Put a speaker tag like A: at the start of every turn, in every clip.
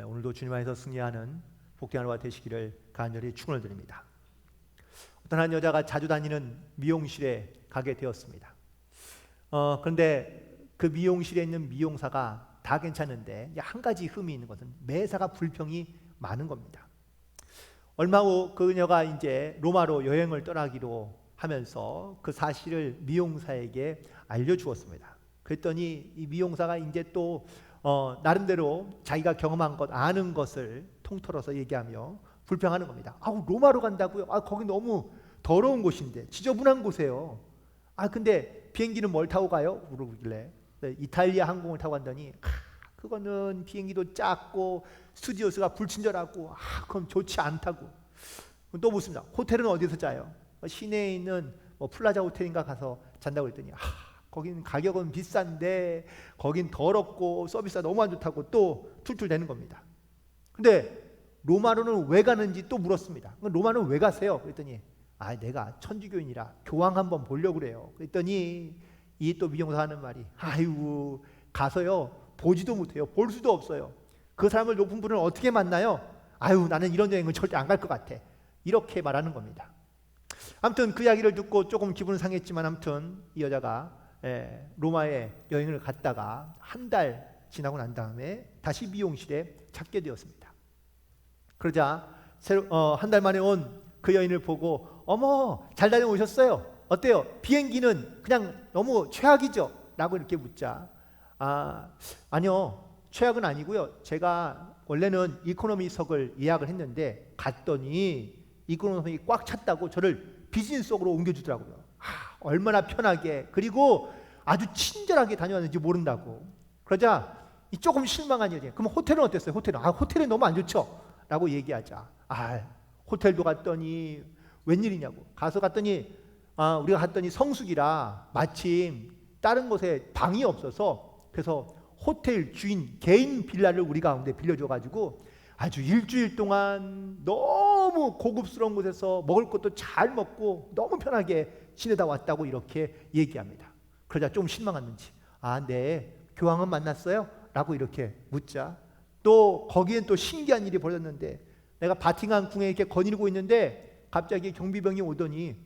A: 오늘도 주님 안에서 승리하는 복된 하루가 되시기를 간절히 축원을 드립니다. 어떤 한 여자가 자주 다니는 미용실에 가게 되었습니다. 그런데 그 미용실에 있는 미용사가 다 괜찮은데 한 가지 흠이 있는 것은 매사가 불평이 많은 겁니다. 얼마 후 그녀가 이제 로마로 여행을 떠나기로 하면서 그 사실을 미용사에게 알려주었습니다. 그랬더니 이 미용사가 이제 또 나름대로 자기가 경험한 것, 아는 것을 통틀어서 얘기하며 불평하는 겁니다. 로마로 간다고요? 거기 너무 더러운 곳인데, 지저분한 곳이에요. 근데 비행기는 뭘 타고 가요? 물어보길래 이탈리아 항공을 타고 간다니, 그거는 비행기도 작고 스튜디오스가 불친절하고 그건 좋지 않다고. 또 묻습니다. 호텔은 어디서 자요? 시내에 있는 플라자 호텔인가 가서 잔다고 했더니 거긴 가격은 비싼데 거긴 더럽고 서비스가 너무 안 좋다고 또 툴툴대는 겁니다. 근데 로마로는 왜 가는지 또 물었습니다. 로마는 왜 가세요? 그랬더니 내가 천주교인이라 교황 한번 보려고 그래요. 그랬더니 이 또 미용사 하는 말이 가서요 보지도 못해요. 볼 수도 없어요. 그 사람을 높은 분을 어떻게 만나요? 나는 이런 여행은 절대 안 갈 것 같아. 이렇게 말하는 겁니다. 아무튼 그 이야기를 듣고 조금 기분은 상했지만 아무튼 이 여자가 로마에 여행을 갔다가 한 달 지나고 난 다음에 다시 미용실에 찾게 되었습니다. 그러자 한 달 만에 온 그 여인을 보고 어머 잘 다녀오셨어요? 어때요? 비행기는 그냥 너무 최악이죠? 라고 이렇게 묻자 아니요 최악은 아니고요. 제가 원래는 이코노미석을 예약을 했는데 갔더니 이코노미석이 꽉 찼다고 저를 비즈니스석으로 옮겨주더라고요. 얼마나 편하게 그리고 아주 친절하게 다녀왔는지 모른다고. 그러자 조금 실망한 여자. 그럼 호텔은 어땠어요? 호텔은 너무 안 좋죠? 라고 얘기하자 호텔도 갔더니 웬일이냐고. 갔더니 우리가 갔더니 성수기라 마침 다른 곳에 방이 없어서 그래서 호텔 주인 개인 빌라를 우리 가운데 빌려줘가지고 아주 일주일 동안 너무 고급스러운 곳에서 먹을 것도 잘 먹고 너무 편하게 지내다 왔다고 이렇게 얘기합니다. 그러자 좀 실망했는지 네 교황은 만났어요? 라고 이렇게 묻자 또 거기엔 또 신기한 일이 벌어졌는데 내가 바팅한 궁에 이렇게 거닐고 있는데 갑자기 경비병이 오더니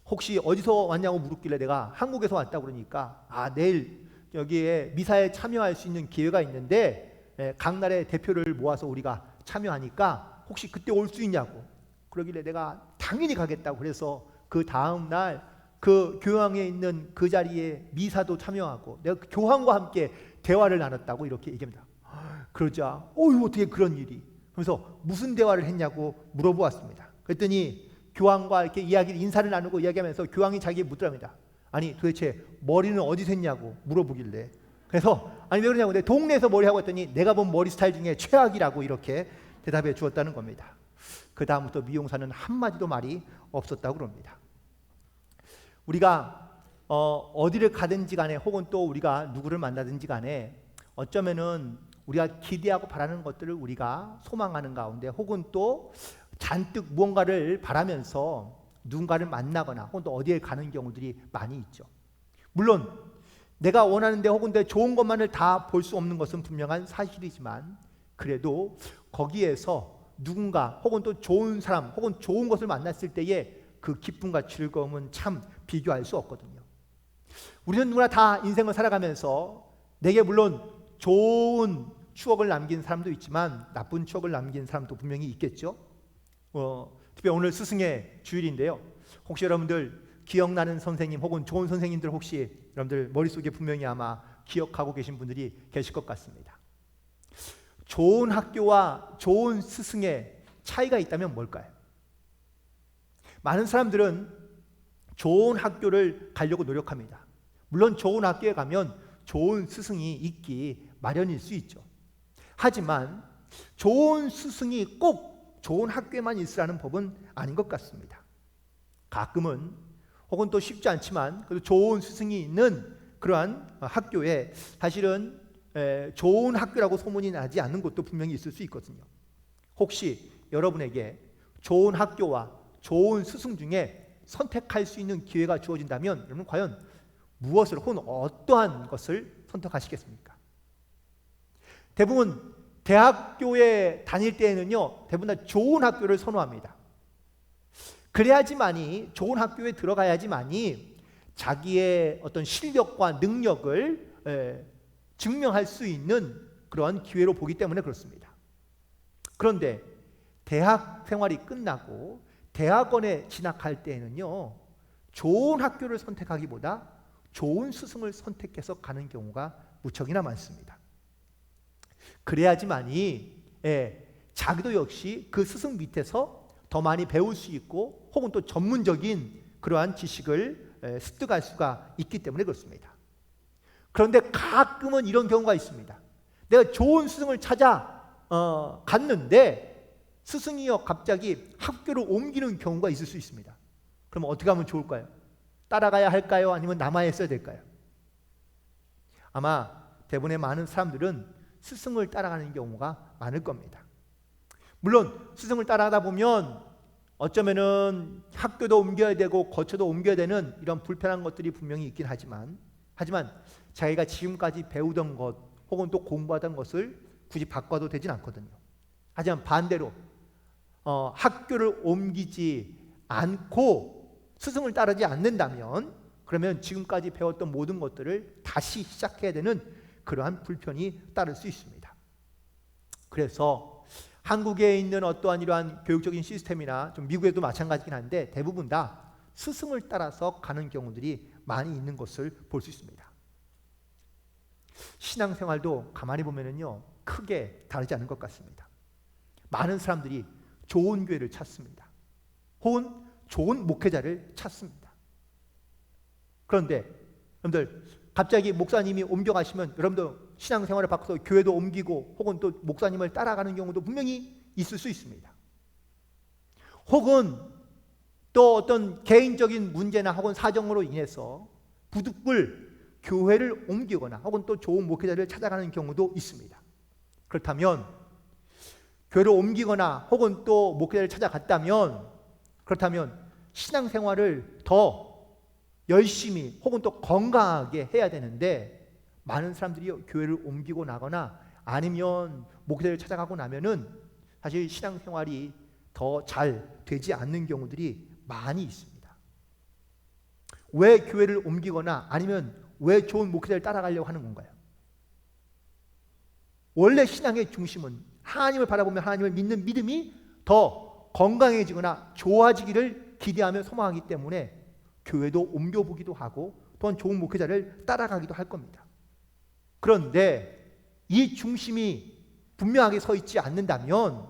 A: 혹시 어디서 왔냐고 물었길래 내가 한국에서 왔다고 그러니까 내일 여기에 미사에 참여할 수 있는 기회가 있는데 각 나라의 대표를 모아서 우리가 참여하니까 혹시 그때 올 수 있냐고. 그러길래 내가 당연히 가겠다고 그래서 그 다음 날 그 교황에 있는 그 자리에 미사도 참여하고 내가 교황과 함께 대화를 나눴다고 이렇게 얘기합니다. 그러자 어떻게 그런 일이. 그래서 무슨 대화를 했냐고 물어보았습니다. 그랬더니 교황과 이렇게 인사를 나누고 이야기하면서 교황이 자기에게 묻더랍니다. 도대체 머리는 어디서 했냐고 물어보길래 그래서 왜 그러냐고 내 동네에서 머리하고 했더니 내가 본 머리 스타일 중에 최악이라고 이렇게 대답해 주었다는 겁니다. 그 다음부터 미용사는 한마디도 말이 없었다고 그럽니다. 우리가 어디를 가든지 간에 혹은 또 우리가 누구를 만나든지 간에 어쩌면은 우리가 기대하고 바라는 것들을 우리가 소망하는 가운데 혹은 또 잔뜩 무언가를 바라면서 누군가를 만나거나 혹은 또 어디에 가는 경우들이 많이 있죠. 물론 내가 원하는데 혹은 내 좋은 것만을 다 볼 수 없는 것은 분명한 사실이지만 그래도 거기에서 누군가 혹은 또 좋은 사람 혹은 좋은 것을 만났을 때의 그 기쁨과 즐거움은 참 비교할 수 없거든요. 우리는 누구나 다 인생을 살아가면서 내게 물론 좋은 추억을 남긴 사람도 있지만 나쁜 추억을 남긴 사람도 분명히 있겠죠. 특히 오늘 스승의 주일인데요. 혹시 여러분들 기억나는 선생님 혹은 좋은 선생님들 혹시 여러분들 머릿속에 분명히 아마 기억하고 계신 분들이 계실 것 같습니다. 좋은 학교와 좋은 스승의 차이가 있다면 뭘까요? 많은 사람들은 좋은 학교를 가려고 노력합니다. 물론 좋은 학교에 가면 좋은 스승이 있기 마련일 수 있죠. 하지만 좋은 스승이 꼭 좋은 학교에만 있으라는 법은 아닌 것 같습니다. 가끔은 혹은 또 쉽지 않지만 그래도 좋은 스승이 있는 그러한 학교에 사실은 좋은 학교라고 소문이 나지 않는 곳도 분명히 있을 수 있거든요. 혹시 여러분에게 좋은 학교와 좋은 스승 중에 선택할 수 있는 기회가 주어진다면 여러분 과연 무엇을 혹은 어떠한 것을 선택하시겠습니까? 대부분 대학교에 다닐 때에는요, 대부분 다 좋은 학교를 선호합니다. 그래야지만이, 좋은 학교에 들어가야지만이 자기의 어떤 실력과 능력을 증명할 수 있는 그러한 기회로 보기 때문에 그렇습니다. 그런데 대학 생활이 끝나고 대학원에 진학할 때에는요, 좋은 학교를 선택하기보다 좋은 스승을 선택해서 가는 경우가 무척이나 많습니다. 그래야지만이 자기도 역시 그 스승 밑에서 더 많이 배울 수 있고 혹은 또 전문적인 그러한 지식을 습득할 수가 있기 때문에 그렇습니다. 그런데 가끔은 이런 경우가 있습니다. 내가 좋은 스승을 찾아 갔는데 스승이요 갑자기 학교를 옮기는 경우가 있을 수 있습니다. 그럼 어떻게 하면 좋을까요? 따라가야 할까요? 아니면 남아야 써야 될까요? 아마 대부분의 많은 사람들은 스승을 따라가는 경우가 많을 겁니다. 물론 스승을 따라가다 보면 어쩌면은 학교도 옮겨야 되고 거처도 옮겨야 되는 이런 불편한 것들이 분명히 있긴 하지만 자기가 지금까지 배우던 것 혹은 또 공부하던 것을 굳이 바꿔도 되진 않거든요. 하지만 반대로 학교를 옮기지 않고 스승을 따르지 않는다면 그러면 지금까지 배웠던 모든 것들을 다시 시작해야 되는 그러한 불편이 따를 수 있습니다. 그래서 한국에 있는 어떠한 이러한 교육적인 시스템이나 좀 미국에도 마찬가지긴 한데 대부분 다 스승을 따라서 가는 경우들이 많이 있는 것을 볼 수 있습니다. 신앙생활도 가만히 보면은요 크게 다르지 않은 것 같습니다. 많은 사람들이 좋은 교회를 찾습니다. 혹은 좋은 목회자를 찾습니다. 그런데 여러분들 갑자기 목사님이 옮겨가시면 여러분도 신앙생활을 바꿔서 교회도 옮기고 혹은 또 목사님을 따라가는 경우도 분명히 있을 수 있습니다. 혹은 또 어떤 개인적인 문제나 혹은 사정으로 인해서 부득불 교회를 옮기거나 혹은 또 좋은 목회자를 찾아가는 경우도 있습니다. 그렇다면 교회를 옮기거나 혹은 또 목회자를 찾아갔다면 그렇다면 신앙생활을 더 열심히 혹은 또 건강하게 해야 되는데 많은 사람들이 교회를 옮기고 나거나 아니면 목회자를 찾아가고 나면은 사실 신앙생활이 더 잘 되지 않는 경우들이 많이 있습니다. 왜 교회를 옮기거나 아니면 왜 좋은 목회자를 따라가려고 하는 건가요? 원래 신앙의 중심은 하나님을 바라보며 하나님을 믿는 믿음이 더 건강해지거나 좋아지기를 기대하며 소망하기 때문에 교회도 옮겨보기도 하고 또한 좋은 목회자를 따라가기도 할 겁니다. 그런데 이 중심이 분명하게 서 있지 않는다면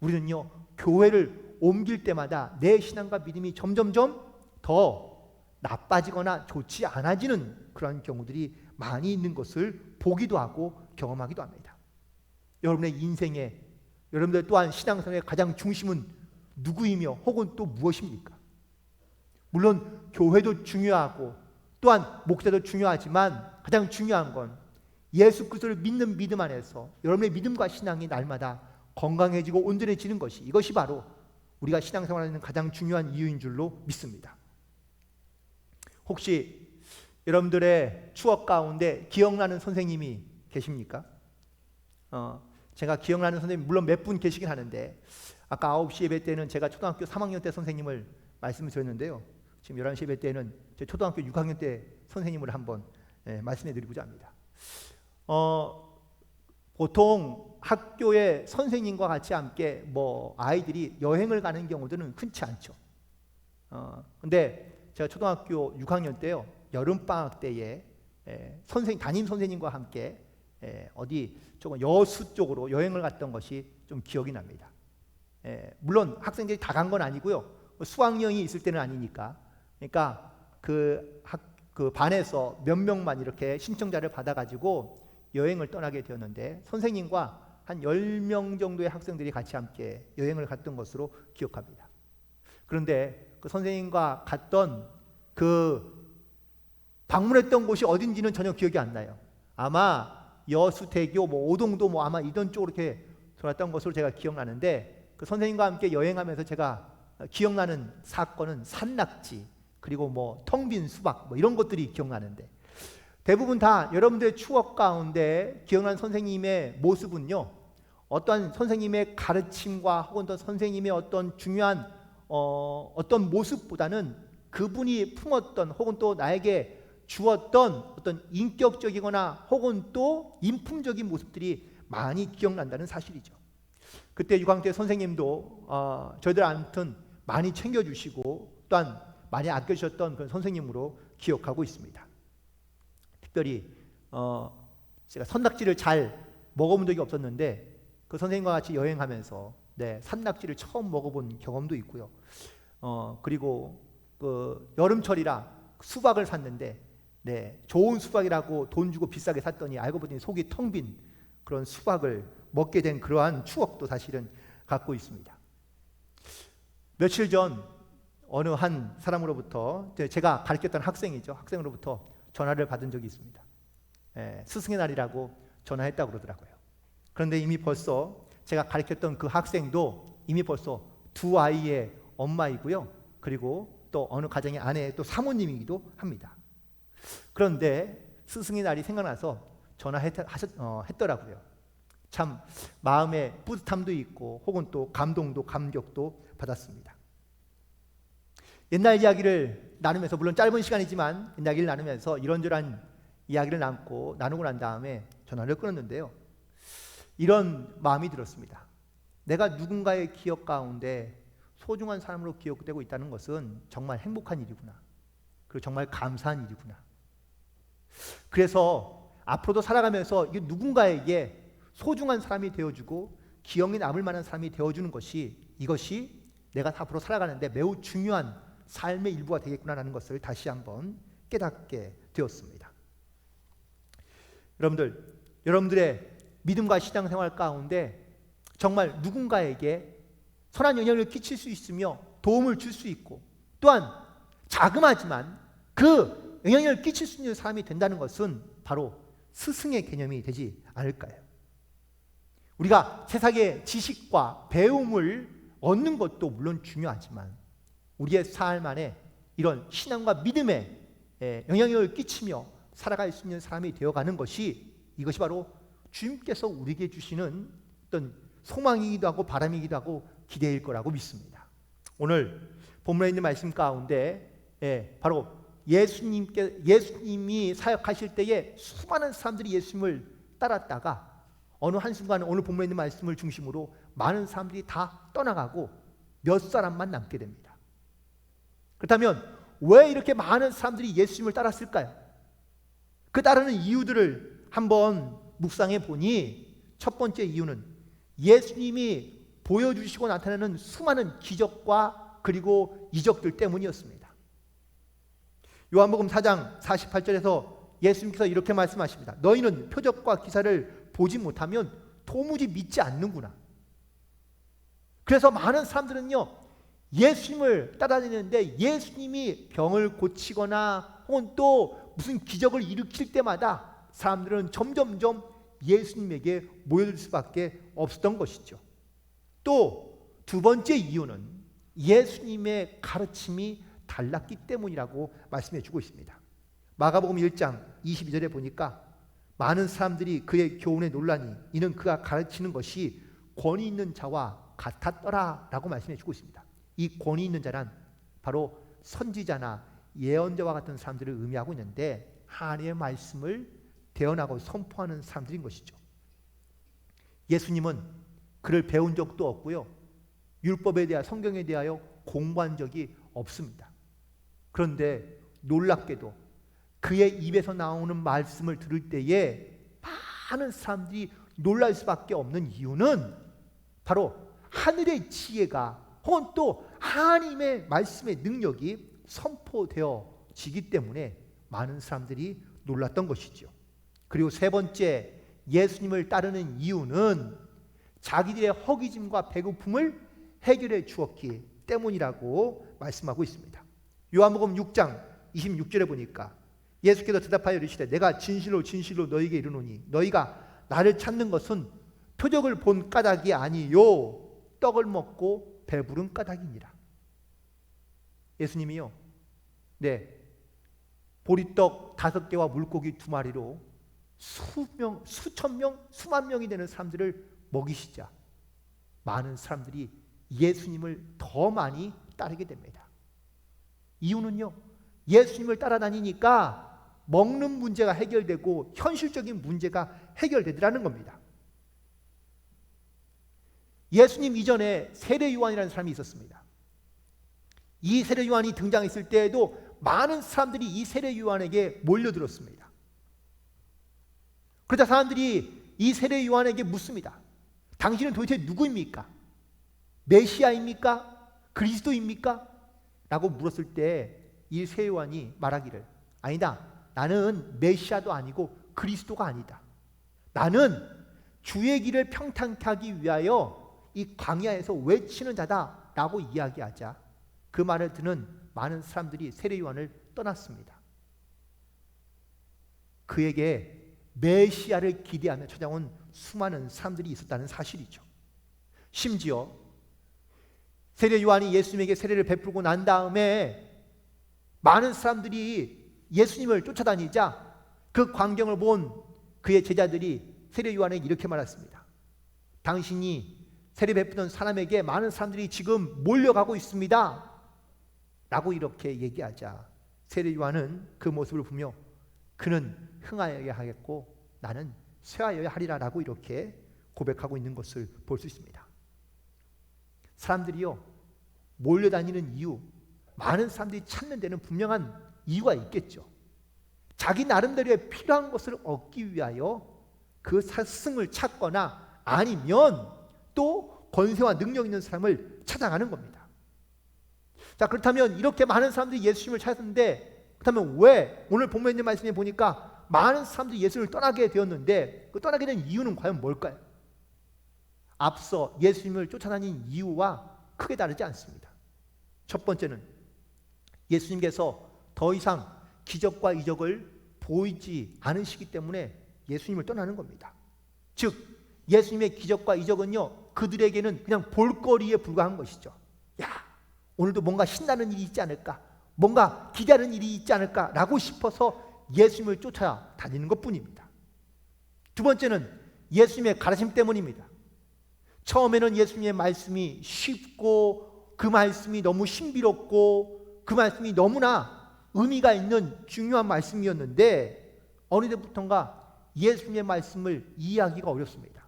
A: 우리는요 교회를 옮길 때마다 내 신앙과 믿음이 점점점 더 나빠지거나 좋지 않아지는 그런 경우들이 많이 있는 것을 보기도 하고 경험하기도 합니다. 여러분의 인생에 여러분들 또한 신앙생활의 가장 중심은 누구이며 혹은 또 무엇입니까? 물론 교회도 중요하고 또한 목사도 중요하지만 가장 중요한 건 예수 그리스도를 믿는 믿음 안에서 여러분의 믿음과 신앙이 날마다 건강해지고 온전해지는 것이 이것이 바로 우리가 신앙생활하는 가장 중요한 이유인 줄로 믿습니다. 혹시 여러분들의 추억 가운데 기억나는 선생님이 계십니까? 제가 기억나는 선생님 물론 몇 분 계시긴 하는데 아까 9시 예배 때는 제가 초등학교 3학년 때 선생님을 말씀을 드렸는데요. 지금 11시 예배 때는 제 초등학교 6학년 때 선생님을 한번 말씀해 드리고자 합니다. 보통 학교의 선생님과 같이 함께 아이들이 여행을 가는 경우들은 흔치 않죠. 근데 제가 초등학교 6학년 때요. 여름방학 때에 담임 선생님과 함께 어디 조금 여수 쪽으로 여행을 갔던 것이 좀 기억이 납니다. 물론 학생들이 다 간 건 아니고요. 수학여행이 있을 때는 아니니까. 그러니까 그 반에서 몇 명만 이렇게 신청자를 받아가지고 여행을 떠나게 되었는데 선생님과 한 10명 정도의 학생들이 같이 함께 여행을 갔던 것으로 기억합니다. 그런데 그 선생님과 갔던 방문했던 곳이 어딘지는 전혀 기억이 안 나요. 아마 여수대교 오동도 아마 이던 쪽으로 이렇게 돌았던 것으로 제가 기억나는데 그 선생님과 함께 여행하면서 제가 기억나는 사건은 산낙지 그리고 텅 빈 수박 이런 것들이 기억나는데 대부분 다 여러분들의 추억 가운데 기억나는 선생님의 모습은요 어떤 선생님의 가르침과 혹은 또 선생님의 어떤 중요한 어떤 모습보다는 그분이 품었던 혹은 또 나에게 주었던 어떤 인격적이거나 혹은 또 인품적인 모습들이 많이 기억난다는 사실이죠. 그때 6학년 때 선생님도 저희들 아무튼 많이 챙겨주시고 또한 많이 아껴주셨던 그런 선생님으로 기억하고 있습니다. 특별히 제가 산낙지를 잘 먹어본 적이 없었는데 그 선생님과 같이 여행하면서 산낙지를 처음 먹어본 경험도 있고요. 그리고 그 여름철이라 수박을 샀는데 좋은 수박이라고 돈 주고 비싸게 샀더니 알고 보니 속이 텅 빈 그런 수박을 먹게 된 그러한 추억도 사실은 갖고 있습니다. 며칠 전 어느 한 사람으로부터 제가 가르쳤던 학생으로부터 전화를 받은 적이 있습니다. 스승의 날이라고 전화했다고 그러더라고요. 그런데 이미 벌써 제가 가르쳤던 그 학생도 이미 벌써 두 아이의 엄마이고요. 그리고 또 어느 가정의 아내의 또 사모님이기도 합니다. 그런데 스승의 날이 생각나서 전화했더라고요. 참 마음에 뿌듯함도 있고 혹은 또 감동도 감격도 받았습니다. 옛날 이야기를 나누면서, 물론 짧은 시간이지만 옛날 이야기를 나누면서 이런저런 이야기를 나누고 난 다음에 전화를 끊었는데요. 이런 마음이 들었습니다. 내가 누군가의 기억 가운데 소중한 사람으로 기억되고 있다는 것은 정말 행복한 일이구나. 그리고 정말 감사한 일이구나. 그래서 앞으로도 살아가면서 이게 누군가에게 소중한 사람이 되어주고 기억이 남을 만한 사람이 되어주는 이것이 내가 앞으로 살아가는데 매우 중요한 삶의 일부가 되겠구나라는 것을 다시 한번 깨닫게 되었습니다. 여러분들의 믿음과 신앙생활 가운데 정말 누군가에게 선한 영향을 끼칠 수 있으며 도움을 줄 수 있고 또한 자그마하지만 그 영향을 끼칠 수 있는 사람이 된다는 것은 바로 스승의 개념이 되지 않을까요? 우리가 세상의 지식과 배움을 얻는 것도 물론 중요하지만 우리의 삶 안에 이런 신앙과 믿음에 영향력을 끼치며 살아갈 수 있는 사람이 되어가는 이것이 바로 주님께서 우리에게 주시는 어떤 소망이기도 하고 바람이기도 하고 기대일 거라고 믿습니다. 오늘 본문에 있는 말씀 가운데 바로 예수님이 사역하실 때에 수많은 사람들이 예수님을 따랐다가 어느 한순간 오늘 본문에 있는 말씀을 중심으로 많은 사람들이 다 떠나가고 몇 사람만 남게 됩니다. 그렇다면 왜 이렇게 많은 사람들이 예수님을 따랐을까요? 그 따르는 이유들을 한번 묵상해 보니 첫 번째 이유는 예수님이 보여주시고 나타내는 수많은 기적과 그리고 이적들 때문이었습니다. 요한복음 4장 48절에서 예수님께서 이렇게 말씀하십니다. 너희는 표적과 기사를 보지 못하면 도무지 믿지 않는구나. 그래서 많은 사람들은요 예수님을 따라다니는데 예수님이 병을 고치거나 혹은 또 무슨 기적을 일으킬 때마다 사람들은 점점점 예수님에게 모여들 수밖에 없었던 것이죠. 또 두 번째 이유는 예수님의 가르침이 달랐기 때문이라고 말씀해 주고 있습니다. 마가복음 1장 22절에 보니까 많은 사람들이 그의 교훈에 놀라니 이는 그가 가르치는 것이 권위 있는 자와 같았더라 라고 말씀해 주고 있습니다. 이 권위 있는 자란 바로 선지자나 예언자와 같은 사람들을 의미하고 있는데 하나님의 말씀을 대언하고 선포하는 사람들인 것이죠. 예수님은 그를 배운 적도 없고요. 율법에 대하여 성경에 대하여 공부한 적이 없습니다. 그런데 놀랍게도 그의 입에서 나오는 말씀을 들을 때에 많은 사람들이 놀랄 수밖에 없는 이유는 바로 하늘의 지혜가 혹은 또 하나님의 말씀의 능력이 선포되어지기 때문에 많은 사람들이 놀랐던 것이죠. 그리고 세 번째 예수님을 따르는 이유는 자기들의 허기짐과 배고픔을 해결해 주었기 때문이라고 말씀하고 있습니다. 요한복음 6장 26절에 보니까 예수께서 대답하여 이르시되 내가 진실로 진실로 너희에게 이르노니 너희가 나를 찾는 것은 표적을 본 까닭이 아니요 떡을 먹고 배부른 까닭이니라. 예수님이요 보리떡 5개와 물고기 2마리로 수천 명, 수만 명이 되는 사람들을 먹이시자 많은 사람들이 예수님을 더 많이 따르게 됩니다. 이유는요, 예수님을 따라다니니까 먹는 문제가 해결되고 현실적인 문제가 해결되더라는 겁니다. 예수님 이전에 세례 요한이라는 사람이 있었습니다. 이 세례 요한이 등장했을 때에도 많은 사람들이 이 세례 요한에게 몰려들었습니다. 그러자 사람들이 이 세례 요한에게 묻습니다. 당신은 도대체 누구입니까? 메시아입니까? 그리스도입니까? 라고 물었을 때 이 세례 요한이 말하기를, 아니다, 나는 메시아도 아니고 그리스도가 아니다. 나는 주의 길을 평탄케 하기 위하여 이 광야에서 외치는 자다 라고 이야기하자 그 말을 듣는 많은 사람들이 세례 요한을 떠났습니다. 그에게 메시아를 기대하며 찾아온 수많은 사람들이 있었다는 사실이죠. 심지어 세례 요한이 예수님에게 세례를 베풀고 난 다음에 많은 사람들이 예수님을 쫓아다니자 그 광경을 본 그의 제자들이 세례 요한에게 이렇게 말했습니다. 당신이 세례 베푸던 사람에게 많은 사람들이 지금 몰려가고 있습니다 라고 이렇게 얘기하자 세례 요한은 그 모습을 보며 그는 흥하여야 하겠고 나는 쇠하여야 하리라 라고 이렇게 고백하고 있는 것을 볼 수 있습니다. 사람들이요, 몰려다니는 이유, 많은 사람들이 찾는 데는 분명한 이유가 있겠죠. 자기 나름대로의 필요한 것을 얻기 위하여 그 스승을 찾거나 아니면 또 권세와 능력 있는 사람을 찾아가는 겁니다. 자, 그렇다면 이렇게 많은 사람들이 예수님을 찾았는데 그렇다면 왜 오늘 본문에 있는 말씀에 보니까 많은 사람들이 예수님을 떠나게 되었는데 그 떠나게 된 이유는 과연 뭘까요? 앞서 예수님을 쫓아다닌 이유와 크게 다르지 않습니다. 첫 번째는 예수님께서 더 이상 기적과 이적을 보이지 않으시기 때문에 예수님을 떠나는 겁니다. 즉 예수님의 기적과 이적은요, 그들에게는 그냥 볼거리에 불과한 것이죠. 야, 오늘도 뭔가 신나는 일이 있지 않을까, 뭔가 기대하는 일이 있지 않을까 라고 싶어서 예수님을 쫓아다니는 것뿐입니다. 두 번째는 예수님의 가르침 때문입니다. 처음에는 예수님의 말씀이 쉽고 그 말씀이 너무 신비롭고 그 말씀이 너무나 의미가 있는 중요한 말씀이었는데 어느 때부턴가 예수님의 말씀을 이해하기가 어렵습니다.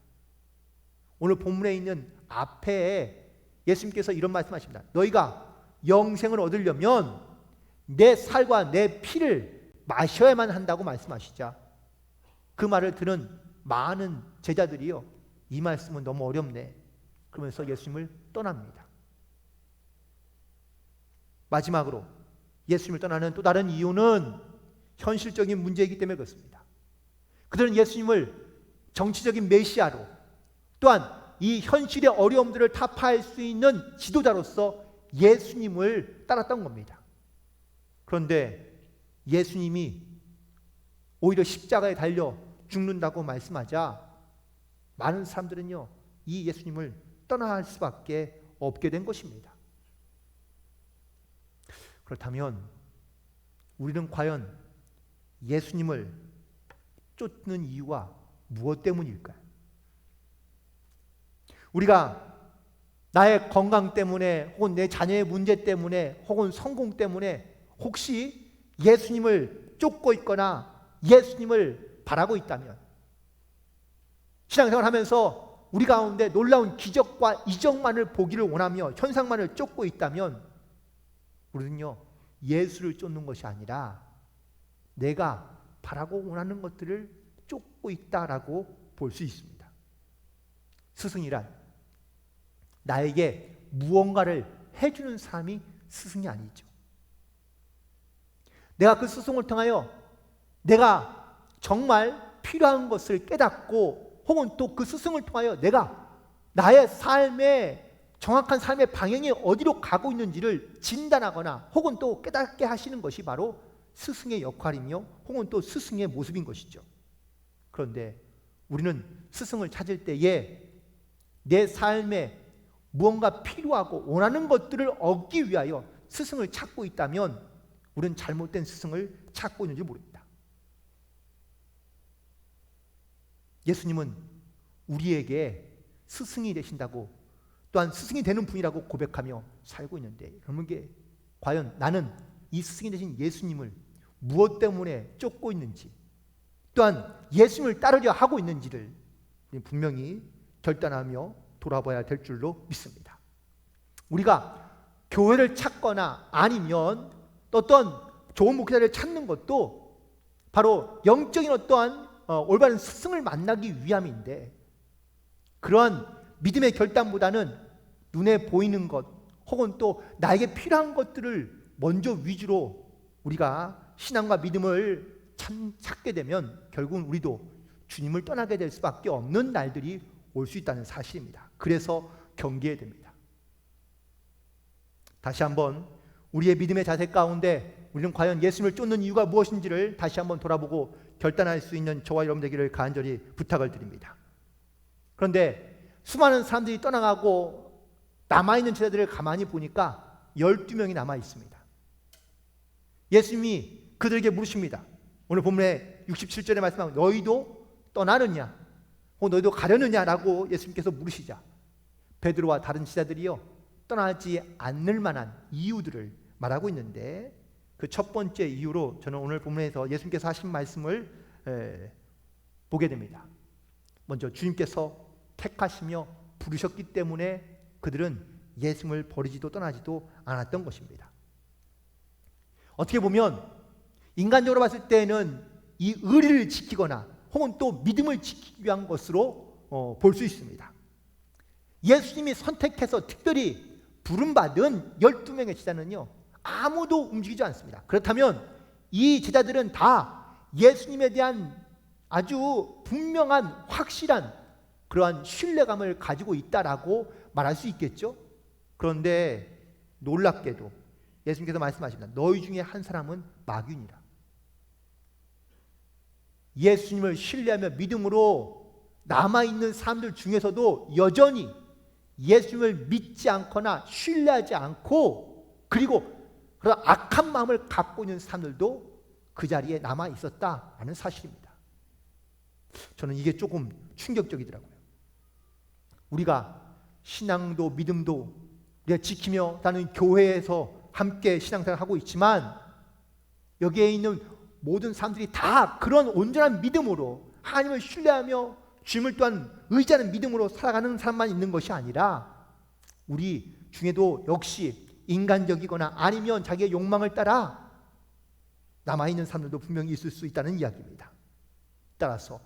A: 오늘 본문에 있는 앞에 예수님께서 이런 말씀하십니다. 너희가 영생을 얻으려면 내 살과 내 피를 마셔야만 한다고 말씀하시자 그 말을 들은 많은 제자들이요, 이 말씀은 너무 어렵네 그러면서 예수님을 떠납니다. 마지막으로 예수님을 떠나는 또 다른 이유는 현실적인 문제이기 때문에 그렇습니다. 그들은 예수님을 정치적인 메시아로 또한 이 현실의 어려움들을 타파할 수 있는 지도자로서 예수님을 따랐던 겁니다. 그런데 예수님이 오히려 십자가에 달려 죽는다고 말씀하자 많은 사람들은요, 이 예수님을 떠날 수밖에 없게 된 것입니다. 그렇다면 우리는 과연 예수님을 쫓는 이유가 무엇 때문일까요? 우리가 나의 건강 때문에 혹은 내 자녀의 문제 때문에 혹은 성공 때문에 혹시 예수님을 쫓고 있거나 예수님을 바라고 있다면 신앙생활 하면서 우리 가운데 놀라운 기적과 이적만을 보기를 원하며 현상만을 쫓고 있다면 우리는요, 예수를 쫓는 것이 아니라 내가 바라고 원하는 것들을 쫓고 있다라고 볼 수 있습니다. 스승이란 나에게 무언가를 해주는 사람이 스승이 아니죠. 내가 그 스승을 통하여 내가 정말 필요한 것을 깨닫고 혹은 또 그 스승을 통하여 내가 나의 삶의 정확한 삶의 방향이 어디로 가고 있는지를 진단하거나 혹은 또 깨닫게 하시는 것이 바로 스승의 역할이며 혹은 또 스승의 모습인 것이죠. 그런데 우리는 스승을 찾을 때에 내 삶에 무언가 필요하고 원하는 것들을 얻기 위하여 스승을 찾고 있다면 우리는 잘못된 스승을 찾고 있는지 모릅니다. 예수님은 우리에게 스승이 되신다고, 또한 스승이 되는 분이라고 고백하며 살고 있는데, 여러분께 과연 나는 이 스승이 되신 예수님을 무엇 때문에 쫓고 있는지, 또한 예수님을 따르려 하고 있는지를 분명히 결단하며 돌아봐야 될 줄로 믿습니다. 우리가 교회를 찾거나 아니면 어떤 좋은 목회자를 찾는 것도 바로 영적인 어떠한 올바른 스승을 만나기 위함인데, 그러한 믿음의 결단보다는 눈에 보이는 것 혹은 또 나에게 필요한 것들을 먼저 위주로 우리가 신앙과 믿음을 찾게 되면 결국은 우리도 주님을 떠나게 될 수밖에 없는 날들이 올 수 있다는 사실입니다. 그래서 경계해야 됩니다. 다시 한번 우리의 믿음의 자세 가운데 우리는 과연 예수님을 쫓는 이유가 무엇인지를 다시 한번 돌아보고 결단할 수 있는 저와 여러분 되기를 간절히 부탁을 드립니다. 그런데 수많은 사람들이 떠나가고 남아있는 제자들을 가만히 보니까 12명이 남아있습니다. 예수님이 그들에게 물으십니다. 오늘 본문에 67절에 말씀하면 너희도 떠나느냐 혹은 너희도 가려느냐라고 예수님께서 물으시자 베드로와 다른 제자들이요 떠나지 않을 만한 이유들을 말하고 있는데, 그 첫 번째 이유로 저는 오늘 본문에서 예수님께서 하신 말씀을 보게 됩니다. 먼저 주님께서 택하시며 부르셨기 때문에 그들은 예수님을 버리지도 떠나지도 않았던 것입니다. 어떻게 보면 인간적으로 봤을 때는 이 의리를 지키거나 혹은 또 믿음을 지키기 위한 것으로 볼 수 있습니다. 예수님이 선택해서 특별히 부름받은 12명의 제자는요 아무도 움직이지 않습니다. 그렇다면 이 제자들은 다 예수님에 대한 아주 분명한 확실한 그러한 신뢰감을 가지고 있다라고 말할 수 있겠죠. 그런데 놀랍게도 예수님께서 말씀하십니다. 너희 중에 한 사람은 마귀니라. 예수님을 신뢰하며 믿음으로 남아있는 사람들 중에서도 여전히 예수님을 믿지 않거나 신뢰하지 않고 그리고 그런 악한 마음을 갖고 있는 사람들도 그 자리에 남아 있었다라는 사실입니다. 저는 이게 조금 충격적이더라고요. 우리가 신앙도 믿음도 우리가 지키며 다른 교회에서 함께 신앙생활을 하고 있지만 여기에 있는 모든 사람들이 다 그런 온전한 믿음으로 하나님을 신뢰하며 주님을 또한 의지하는 믿음으로 살아가는 사람만 있는 것이 아니라 우리 중에도 역시 인간적이거나 아니면 자기의 욕망을 따라 남아있는 사람들도 분명히 있을 수 있다는 이야기입니다. 따라서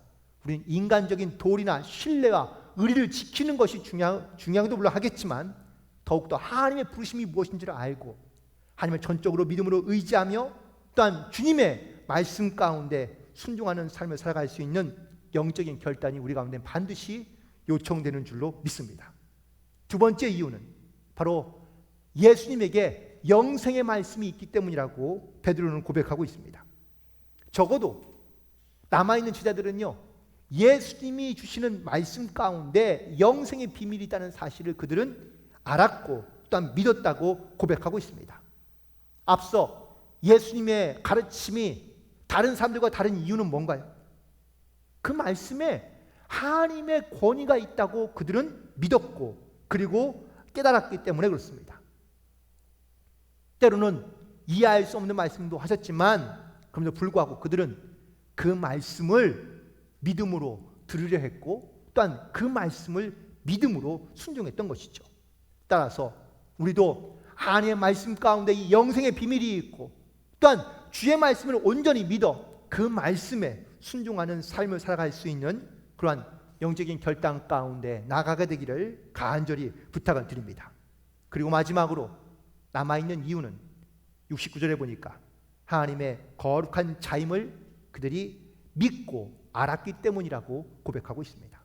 A: 우리는 인간적인 도리나 신뢰와 의리를 지키는 것이 중요하기도 물론 하겠지만 더욱더 하나님의 부르심이 무엇인지를 알고 하나님을 전적으로 믿음으로 의지하며 또한 주님의 말씀 가운데 순종하는 삶을 살아갈 수 있는 영적인 결단이 우리 가운데 반드시 요청되는 줄로 믿습니다. 두 번째 이유는 바로 예수님에게 영생의 말씀이 있기 때문이라고 베드로는 고백하고 있습니다. 적어도 남아있는 제자들은요 예수님이 주시는 말씀 가운데 영생의 비밀이 있다는 사실을 그들은 알았고 또한 믿었다고 고백하고 있습니다. 앞서 예수님의 가르침이 다른 사람들과 다른 이유는 뭔가요? 그 말씀에 하나님의 권위가 있다고 그들은 믿었고 그리고 깨달았기 때문에 그렇습니다. 때로는 이해할 수 없는 말씀도 하셨지만 그럼에도 불구하고 그들은 그 말씀을 믿음으로 들으려 했고 또한 그 말씀을 믿음으로 순종했던 것이죠. 따라서 우리도 하나님의 말씀 가운데 이 영생의 비밀이 있고 또한 주의 말씀을 온전히 믿어 그 말씀에 순종하는 삶을 살아갈 수 있는 그러한 영적인 결단 가운데 나아가게 되기를 간절히 부탁을 드립니다. 그리고 마지막으로 남아있는 이유는 69절에 보니까 하나님의 거룩한 자임을 그들이 믿고 알았기 때문이라고 고백하고 있습니다.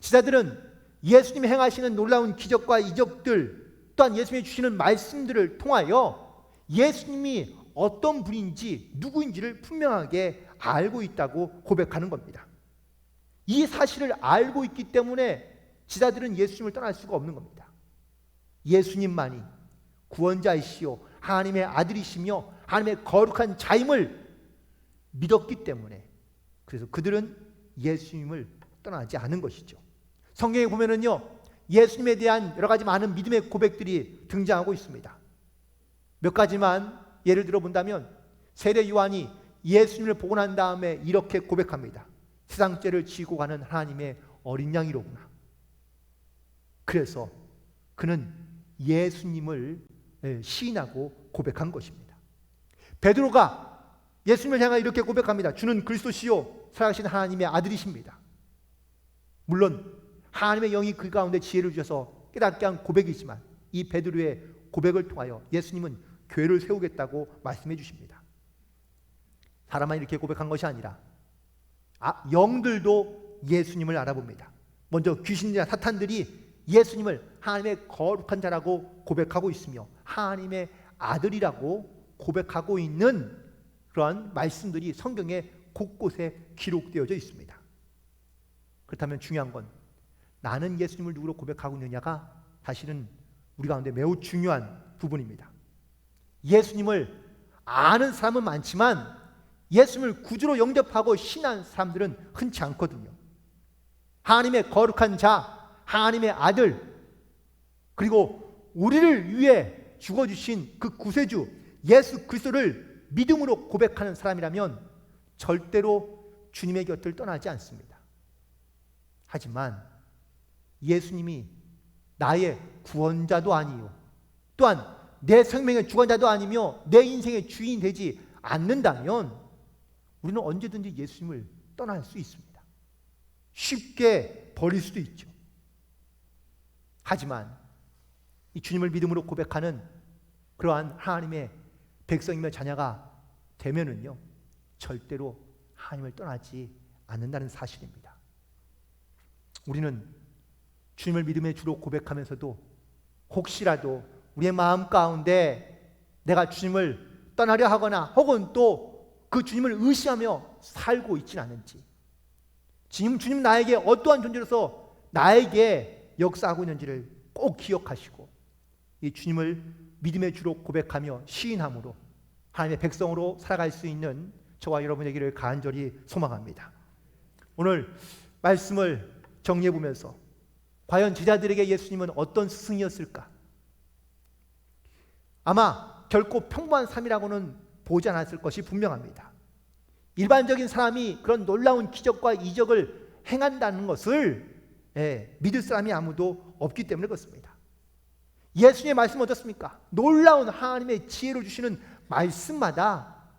A: 제자들은 예수님이 행하시는 놀라운 기적과 이적들 또한 예수님이 주시는 말씀들을 통하여 예수님이 어떤 분인지 누구인지를 분명하게 알고 있다고 고백하는 겁니다. 이 사실을 알고 있기 때문에 제자들은 예수님을 떠날 수가 없는 겁니다. 예수님만이 구원자이시오 하나님의 아들이시며 하나님의 거룩한 자임을 믿었기 때문에 그래서 그들은 예수님을 떠나지 않은 것이죠. 성경에 보면은요, 예수님에 대한 여러 가지 많은 믿음의 고백들이 등장하고 있습니다. 몇 가지만 예를 들어 본다면, 세례 요한이 예수님을 보고 난 다음에 이렇게 고백합니다. 세상 죄를 지고 가는 하나님의 어린 양이로구나. 그래서 그는 예수님을 시인하고 고백한 것입니다. 베드로가 예수님을 향해 이렇게 고백합니다. 주는 그리스도시요 살아계신 하나님의 아들이십니다. 물론 하나님의 영이 그 가운데 지혜를 주셔서 깨닫게 한 고백이지만, 이 베드로의 고백을 통하여 예수님은 교회를 세우겠다고 말씀해 주십니다. 사람만 이렇게 고백한 것이 아니라 영들도 예수님을 알아봅니다. 먼저 귀신이나 사탄들이 예수님을 하나님의 거룩한 자라고 고백하고 있으며 하나님의 아들이라고 고백하고 있는 그러한 말씀들이 성경에 곳곳에 기록되어져 있습니다. 그렇다면 중요한 건, 나는 예수님을 누구로 고백하고 있느냐가 사실은 우리 가운데 매우 중요한 부분입니다. 예수님을 아는 사람은 많지만 예수님을 구주로 영접하고 신한 사람들은 흔치 않거든요. 하나님의 거룩한 자, 하나님의 아들, 그리고 우리를 위해 죽어주신 그 구세주 예수 그리스도를 믿음으로 고백하는 사람이라면 절대로 주님의 곁을 떠나지 않습니다. 하지만 예수님이 나의 구원자도 아니요, 또한 내 생명의 주관자도 아니며 내 인생의 주인이 되지 않는다면 우리는 언제든지 예수님을 떠날 수 있습니다. 쉽게 버릴 수도 있죠. 하지만 이 주님을 믿음으로 고백하는 그러한 하나님의 백성이며 자녀가 되면은요, 절대로 하나님을 떠나지 않는다는 사실입니다. 우리는 주님을 믿음의 주로 고백하면서도 혹시라도 우리의 마음 가운데 내가 주님을 떠나려 하거나 혹은 또 그 주님을 의시하며 살고 있지는 않은지, 주님 나에게 어떠한 존재로서 나에게 역사하고 있는지를 꼭 기억하시고 이 주님을 믿음의 주로 고백하며 시인함으로 하나님의 백성으로 살아갈 수 있는 저와 여러분에게를 간절히 소망합니다. 오늘 말씀을 정리해 보면서 과연 제자들에게 예수님은 어떤 스승이었을까? 아마 결코 평범한 삶이라고는 보지 않았을 것이 분명합니다. 일반적인 사람이 그런 놀라운 기적과 이적을 행한다는 것을 믿을 사람이 아무도 없기 때문에 그렇습니다. 예수님의 말씀은 어떻습니까? 놀라운 하나님의 지혜를 주시는 말씀마다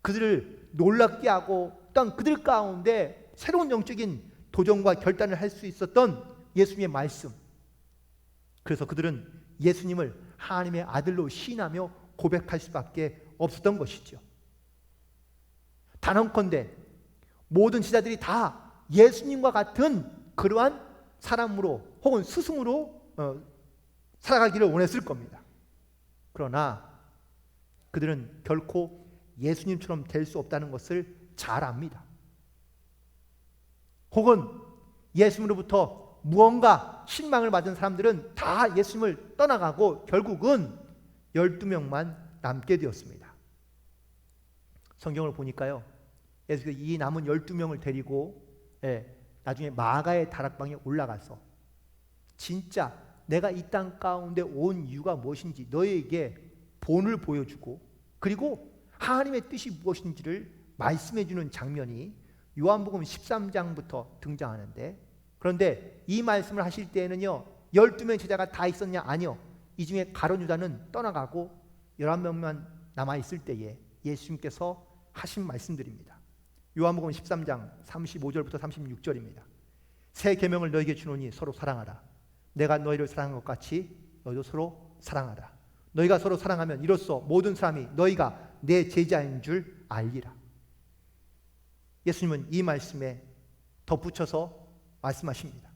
A: 그들을 놀랍게 하고 또한 그들 가운데 새로운 영적인 도전과 결단을 할 수 있었던 예수님의 말씀. 그래서 그들은 예수님을 하나님의 아들로 시인하며 고백할 수밖에 없었던 것이죠. 단언컨대 모든 제자들이 다 예수님과 같은 그러한 사람으로 혹은 스승으로 살아가기를 원했을 겁니다. 그러나 그들은 결코 예수님처럼 될 수 없다는 것을 잘 압니다. 혹은 예수님으로부터 무언가 실망을 받은 사람들은 다 예수님을 떠나가고 결국은 12명만 남게 되었습니다. 성경을 보니까요, 예수께서 이 남은 12명을 데리고 나중에 마가의 다락방에 올라가서 진짜 내가 이 땅 가운데 온 이유가 무엇인지 너희에게 본을 보여주고 그리고 하나님의 뜻이 무엇인지를 말씀해 주는 장면이 요한복음 13장부터 등장하는데, 그런데 이 말씀을 하실 때에는요 12명의 제자가 다 있었냐? 아니요. 이 중에 가룟 유다는 떠나가고 11명만 남아있을 때에 예수님께서 하신 말씀들입니다. 요한복음 13장 35절부터 36절입니다. 새 계명을 너희에게 주노니 서로 사랑하라. 내가 너희를 사랑한 것 같이 너희도 서로 사랑하라. 너희가 서로 사랑하면 이로써 모든 사람이 너희가 내 제자인 줄 알리라. 예수님은 이 말씀에 덧붙여서 말씀하십니다.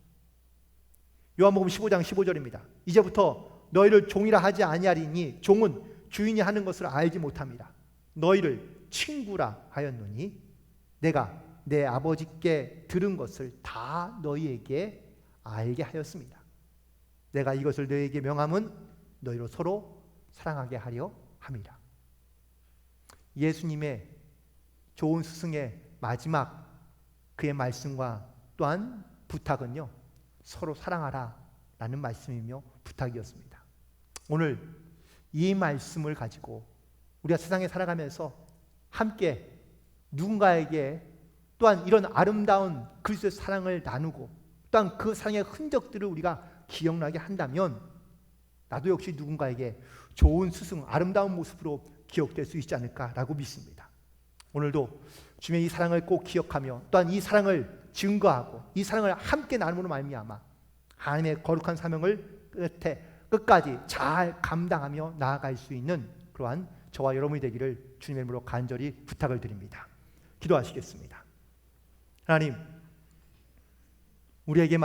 A: 요한복음 15장 15절입니다. 이제부터 너희를 종이라 하지 아니하리니 종은 주인이 하는 것을 알지 못합니다. 너희를 친구라 하였노니 내가 내 아버지께 들은 것을 다 너희에게 알게 하였습니다. 내가 이것을 너희에게 명함은 너희로 서로 사랑하게 하려 함이라. 예수님의 좋은 스승의 마지막 그의 말씀과 또한 부탁은요, 서로 사랑하라 라는 말씀이며 부탁이었습니다. 오늘 이 말씀을 가지고 우리가 세상에 살아가면서 함께 누군가에게 또한 이런 아름다운 그리스도의 사랑을 나누고 또한 그 사랑의 흔적들을 우리가 기억나게 한다면 나도 역시 누군가에게 좋은 스승, 아름다운 모습으로 기억될 수 있지 않을까라고 믿습니다. 오늘도 주님의 이 사랑을 꼭 기억하며 또한 이 사랑을 증거하고 이 사랑을 함께 나눔으로 말미암아 하나님의 거룩한 사명을 끝까지 잘 감당하며 나아갈 수 있는 그러한 저와 여러분이 되기를 주님의 이름으로 간절히 부탁을 드립니다. 기도하시겠습니다. 하나님, 우리에게